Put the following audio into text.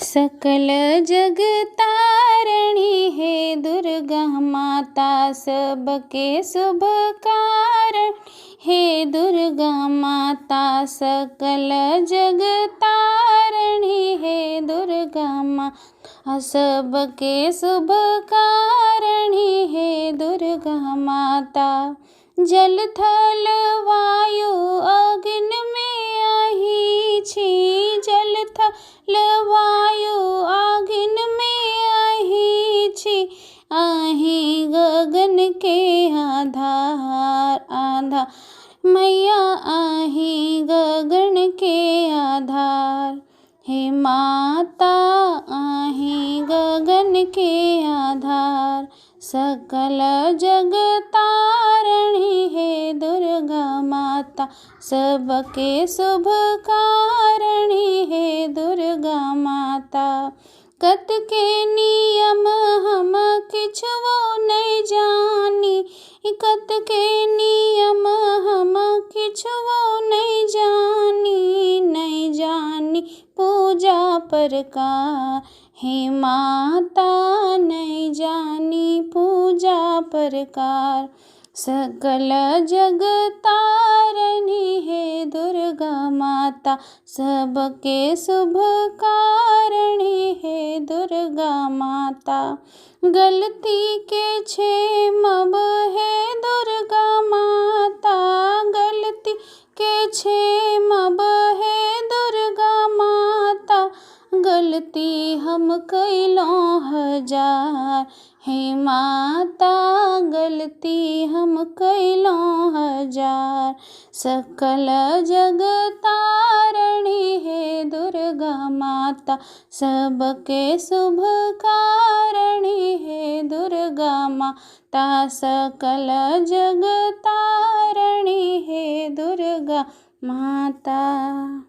सकल जग तारणी है दुर्गा माता, सबके शुभ कारण हे दुर्गा माता। सकल जग तारणी है दुर्गा माता, सबके शुभ कारणी है दुर्गा माता। जल थल वायु अग्नि में आही छी, जल थल वायु अग्नि में आही छी। आही गगन के आधार मैया, आही गगन के आधार हे माता, आही गगन के आधार। सकल जग तारणी है दुर्गा माता, सबके शुभ कारणी है दुर्गा माता। कत के नियम हम किछुओ नहीं जानी, कत के नियम हम किछुओ नहीं जानी पूजा प्रकार हे माता, नहीं जानी पूजा प्रकार। सकल जग तारणी है दुर्गा माता, सबके शुभ कारणी है दुर्गा माता। गलती के क्षेमब है दुर्गा माता, गलती के क्षेमब है दुर्गा माता। गलती हम कैलों हजार हे माता, गलती हम कैलों हजार। सकल जग तारणी है दुर्गा माता, सबके शुभ कारणी है दुर्गा माता। सकल जग तारणी है दुर्गा माता।